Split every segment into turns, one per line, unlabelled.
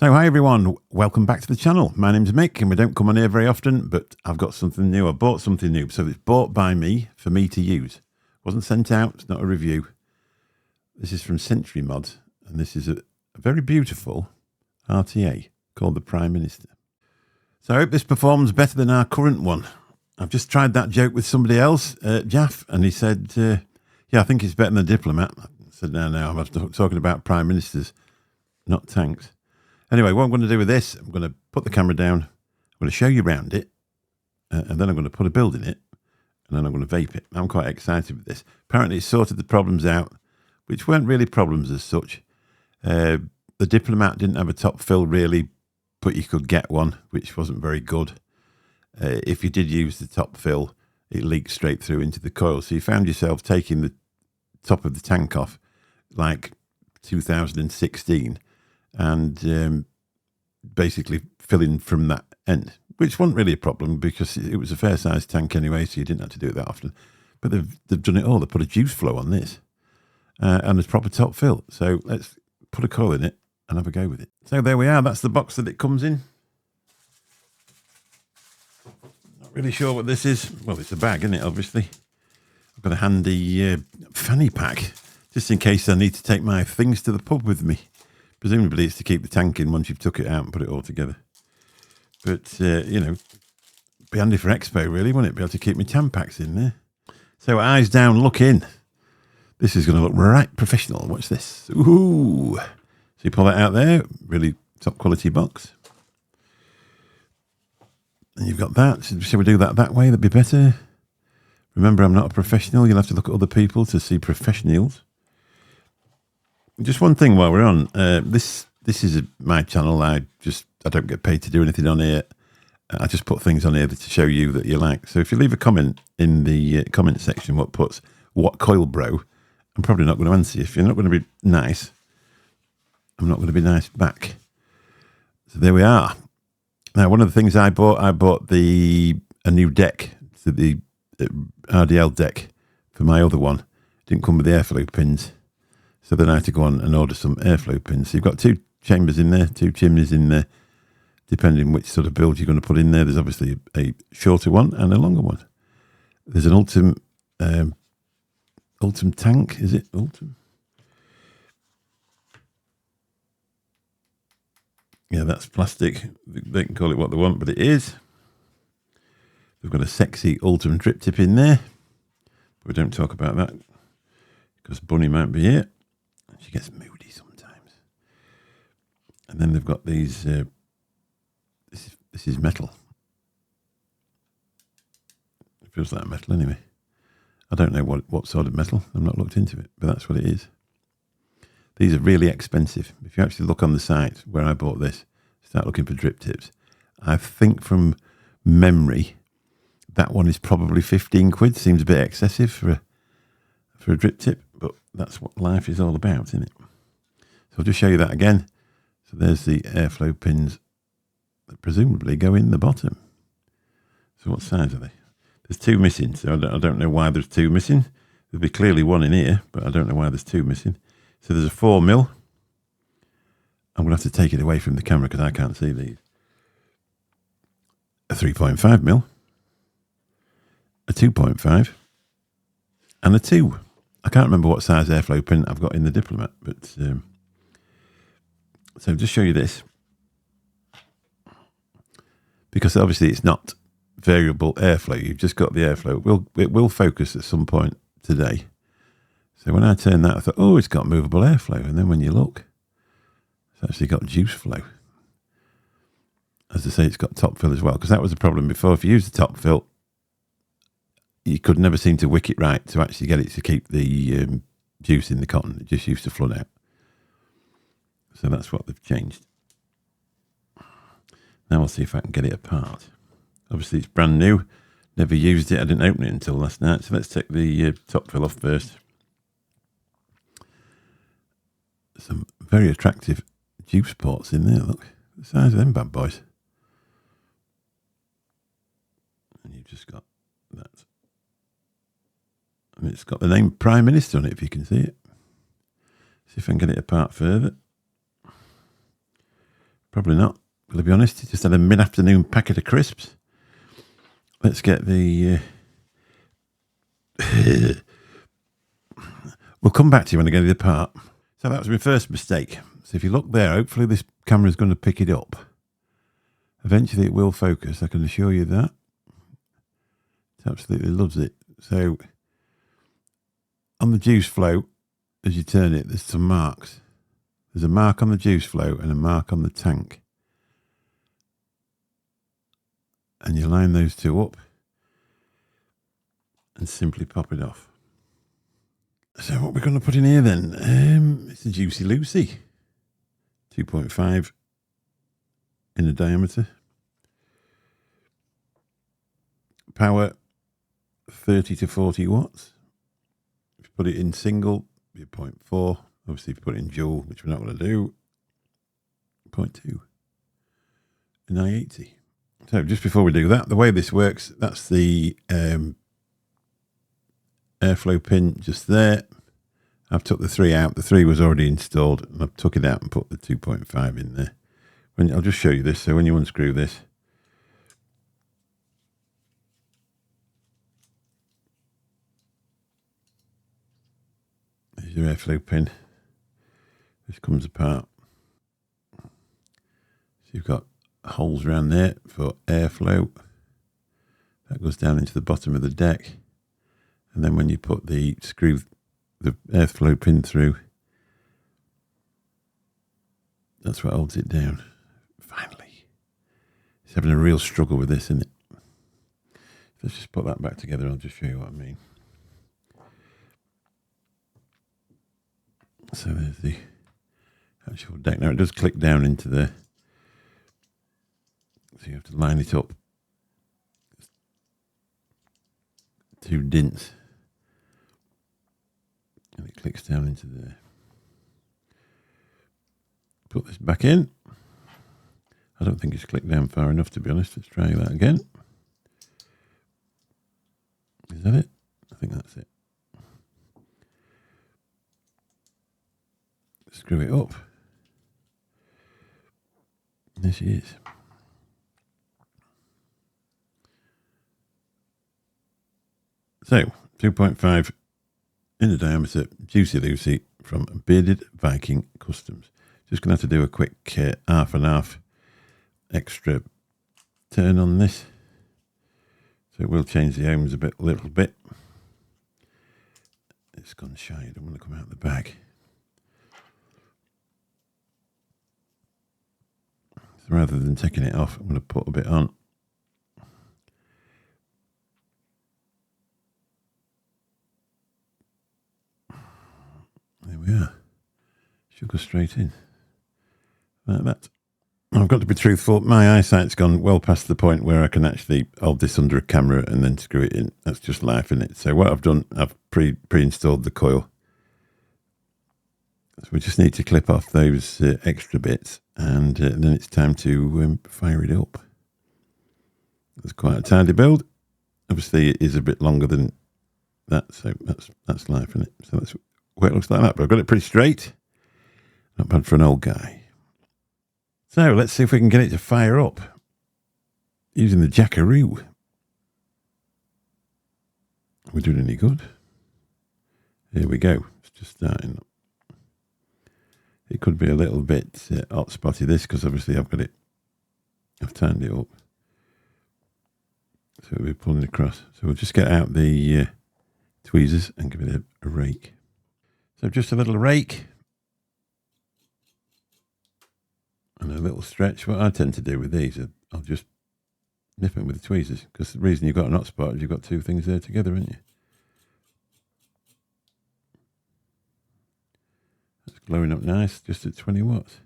So hi everyone, welcome back to the channel. My name's Mick and we don't come on here very often, but I've got something new. I bought something new. So it's bought by me for me to use. Wasn't sent out, it's not a review. This is from Centenary Mod and this is a very beautiful RTA called the Prime Minister. So I hope this performs better than our current one. I've just tried that joke with somebody else, Jaff, and he said, yeah, I think it's better than a diplomat. I said, no, I'm talking about prime ministers, not tanks. Anyway, what I'm going to do with this, I'm going to put the camera down, I'm going to show you around it, and then I'm going to put a build in it, and then I'm going to vape it. I'm quite excited with this. Apparently it sorted the problems out, which weren't really problems as such. The Diplomat didn't have a top fill really, but you could get one, which wasn't very good. If you did use the top fill, it leaked straight through into the coil. So you found yourself taking the top of the tank off, like 2016, and basically filling from that end, which wasn't really a problem because it was a fair sized tank anyway, so you didn't have to do it that often. But they've done it all. They put a juice flow on this and a proper top fill. So let's put a coil in it and have a go with it. So there we are. That's the box that it comes in. Not really sure what this is. Well, it's a bag, isn't it? Obviously, I've got a handy fanny pack just in case I need to take my things to the pub with me. Presumably it's to keep the tank in once you've took it out and put it all together. But, you know, be handy for Expo really, wouldn't it? Be able to keep my Tampax in there. So eyes down, look in. This is going to look right professional. Watch this. Ooh. So you pull that out there, really top quality box. And you've got that. Shall we do that way? That'd be better. Remember, I'm not a professional. You'll have to look at other people to see professionals. Just one thing while we're on, this is my channel. I don't get paid to do anything on here. I just put things on here to show you that you like. So if you leave a comment in the comment section, what coil bro, I'm probably not going to answer you. If you're not going to be nice, I'm not going to be nice back. So there we are. Now, one of the things I bought a new deck, to the RDL deck for my other one. It didn't come with the airflow pins. So then I had to go on and order some airflow pins. So you've got two chambers in there, two chimneys in there, depending which sort of build you're going to put in there. There's obviously a shorter one and a longer one. There's an Ultim tank, is it? Ultim? Yeah, that's plastic. They can call it what they want, but it is. We've got a sexy Ultim drip tip in there. But we don't talk about that because Bunny might be here. She gets moody sometimes. And then they've got these, this is metal. It feels like metal anyway. I don't know what sort of metal. I've not looked into it, but that's what it is. These are really expensive. If you actually look on the site where I bought this, start looking for drip tips. I think from memory, that one is probably 15 quid. Seems a bit excessive for a drip tip, but that's what life is all about, isn't it? So I'll just show you that again. So there's the airflow pins that presumably go in the bottom. So what size are they? There's two missing, so I don't know why there's two missing. There'll be clearly one in here, but I don't know why there's two missing. So there's a 4mm. I'm going to have to take it away from the camera because I can't see these. A 3.5mm. A 2.5. And a 2. I can't remember what size airflow pin I've got in the Diplomat, but so just show you this. Because obviously it's not variable airflow. You've just got the airflow. It will focus at some point today. So when I turned that, I thought, oh, it's got movable airflow. And then when you look, it's actually got juice flow. As I say, it's got top fill as well, because that was the problem before. If you use the top fill, you could never seem to wick it right to actually get it to keep the juice in the cotton. It just used to flood out. So that's what they've changed. Now I'll see if I can get it apart. Obviously it's brand new. Never used it. I didn't open it until last night. So let's take the top fill off first. Some very attractive juice ports in there. Look, the size of them bad boys. And you've just got that. And it's got the name Prime Minister on it, if you can see it. See if I can get it apart further. Probably not, to be honest. Just had a mid-afternoon packet of crisps. Let's get the... we'll come back to you when I get to the part. So that was my first mistake. So if you look there, hopefully this camera is going to pick it up. Eventually it will focus, I can assure you that. It absolutely loves it. So on the juice flow, as you turn it, there's some marks. There's a mark on the juice flow and a mark on the tank. And you line those two up and simply pop it off. So what we're going to put in here then, it's a Juicy Lucy. 2.5 in the diameter. Power 30 to 40 watts. If you put it in single, it'd be 0.4. Obviously, if you put it in dual, which we're not going to do, 0.2. An I-80. So just before we do that, the way this works, that's the airflow pin just there. I've took the 3 out. The 3 was already installed, and I've took it out and put the 2.5 in there. I'll just show you this. So when you unscrew this, there's your airflow pin. This comes apart. So you've got holes around there for airflow. That goes down into the bottom of the deck. And then when you put the airflow pin through, that's what holds it down. Finally. It's having a real struggle with this, isn't it? Let's just put that back together. I'll just show you what I mean. So there's the actual deck. Now it does click down into there. So you have to line it up. 2 dints. And it clicks down into there. Put this back in. I don't think it's clicked down far enough, to be honest. Let's try that again. Is that it? I think that's it. Screw it up. There she is. So, 2.5 in the diameter, Juicy Lucy from Bearded Viking Customs. Just going to have to do a quick half and half extra turn on this. So it will change the ohms a little bit. It's gone shy. I don't want to come out of the bag. So rather than taking it off, I'm going to put a bit on. There we are. Should go straight in. Like that. I've got to be truthful. My eyesight's gone well past the point where I can actually hold this under a camera and then screw it in. That's just life, isn't it? So what I've done, I've pre-installed the coil. So we just need to clip off those extra bits, and then it's time to fire it up. It's quite a tidy build. Obviously, it is a bit longer than that, so that's life, isn't it? So that's where it looks like that. But I've got it pretty straight. Not bad for an old guy. So let's see if we can get it to fire up using the jackaroo. We're doing any good. Here we go. It's just starting up. It could be a little bit hot spotty this, because obviously I've turned it up. So we're pulling across. So we'll just get out the tweezers and give it a rake. So just a little rake. And a little stretch. What I tend to do with these, I'll just nip them with the tweezers, because the reason you've got an hot spot is you've got 2 things there together, haven't you? That's glowing up nice, just at 20 watts.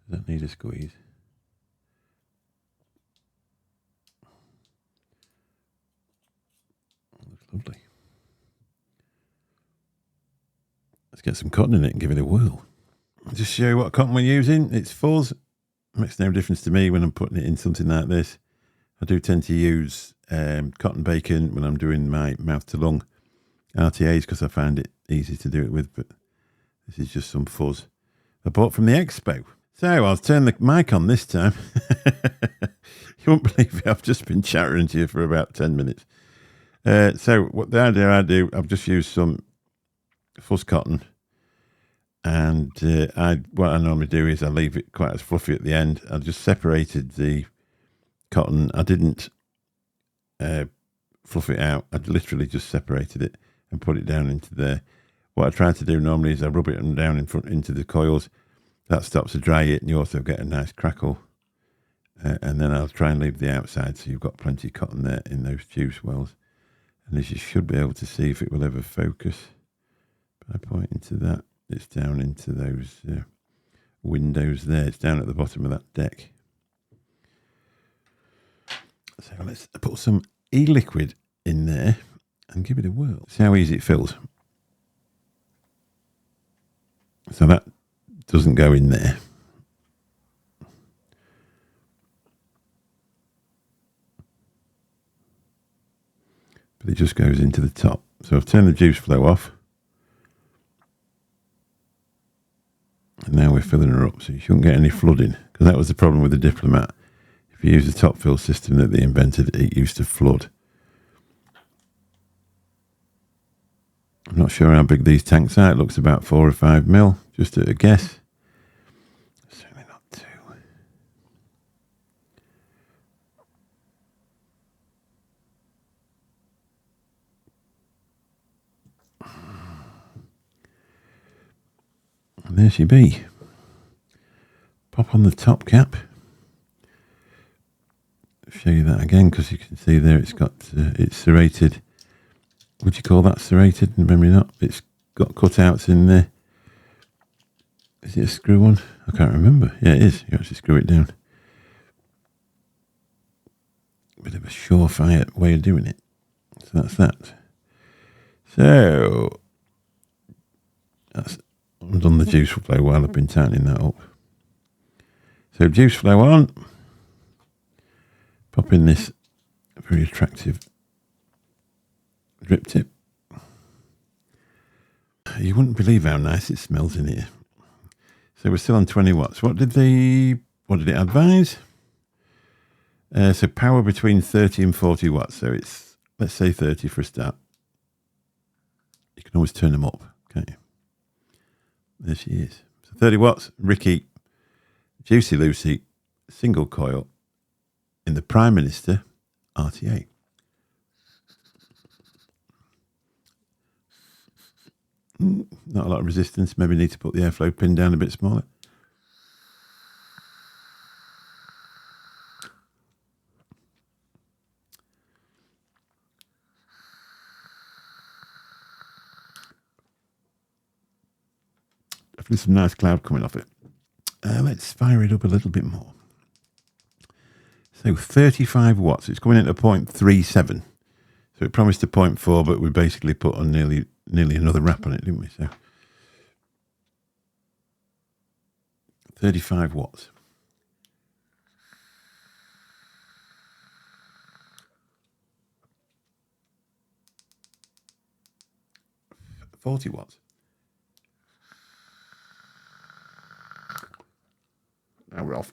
Does that need a squeeze? Looks lovely. Let's get some cotton in it and give it a whirl. I'll just show you what cotton we're using. It's fuzz. It makes no difference to me when I'm putting it in something like this. I do tend to use cotton bacon when I'm doing my mouth to lung RTAs, because I find it easy to do it with, but this is just some fuzz I bought from the expo. So I'll turn the mic on this time. You won't believe it, I've just been chattering to you for about 10 minutes. So what the idea I do, I've just used some fuss cotton, and what I normally do is I leave it quite as fluffy at the end. I just separated the cotton. I didn't fluff it out. I literally just separated it and put it down into there. What I try to do normally is I rub it down in front into the coils. That stops to dry it, and you also get a nice crackle. And then I'll try and leave the outside so you've got plenty of cotton there in those juice wells. And as you should be able to see, if it will ever focus by pointing to that, it's down into those windows there. It's down at the bottom of that deck. So let's put some e-liquid in there and give it a whirl. See how easy it fills. So that doesn't go in there. But it just goes into the top. So I've turned the juice flow off. And now we're filling her up, so you shouldn't get any flooding, because that was the problem with the Diplomat. If you use the top fill system that they invented, it used to flood. I'm not sure how big these tanks are. It looks about 4 or 5 mil, just at a guess. Certainly not 2. And there she be. Pop on the top cap. Show you that again, because you can see there it's got it's serrated. Would you call that serrated? Maybe not. It's got cutouts in there. Is it a screw one? I can't remember. Yeah, it is. You actually screw it down. Bit of a surefire way of doing it. So that's that. So I've done the juice flow while I've been tightening that up. So juice flow on. Pop in this very attractive drip tip. You wouldn't believe how nice it smells in here. So we're still on 20 watts. What did it advise? So power between 30 and 40 watts. So it's, let's say 30 for a start. You can always turn them up. Okay. There she is. So 30 watts, Ricky, Juicy Lucy, single coil in the Prime Minister RTA. Not a lot of resistance. Maybe need to put the airflow pin down a bit smaller. Definitely some nice cloud coming off it. Let's fire it up a little bit more. So 35 watts. It's coming into 0.37. So it promised a 0.4, but we basically put on nearly another wrap on it, didn't we? So 35 watts. $40 watts. Now we're off.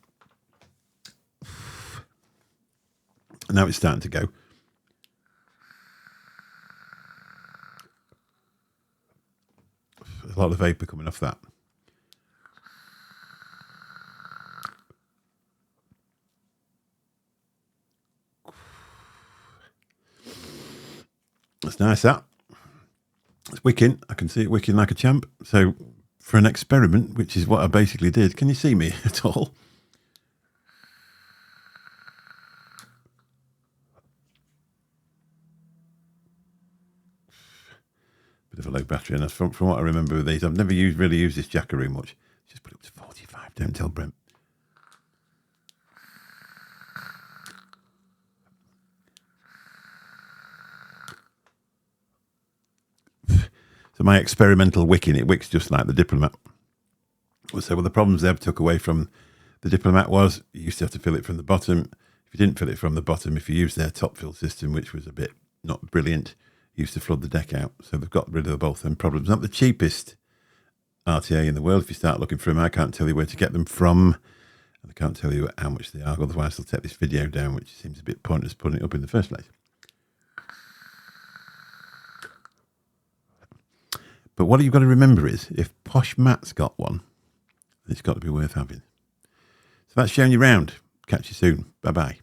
Now it's starting to go. There's a lot of vapour coming off that. That's nice, that. It's wicking. I can see it wicking like a champ. So for an experiment, which is what I basically did, can you see me at all? Bit of a low battery, and that's from what I remember with these. I've never really used this jackaroo much. Just put it up to 45, don't tell Brent. So my experimental wicking, it wicks just like the Diplomat. So one of the problems they took away from the Diplomat was you used to have to fill it from the bottom. If you didn't fill it from the bottom, if you used their top fill system, which was a bit not brilliant, you used to flood the deck out. So they've got rid of both them problems. Not the cheapest RTA in the world if you start looking for them. I can't tell you where to get them from. I can't tell you how much they are, otherwise I'll take this video down, which seems a bit pointless putting it up in the first place. But what you've got to remember is, if Posh Matt's got one, it's got to be worth having. So that's showing you round. Catch you soon. Bye-bye.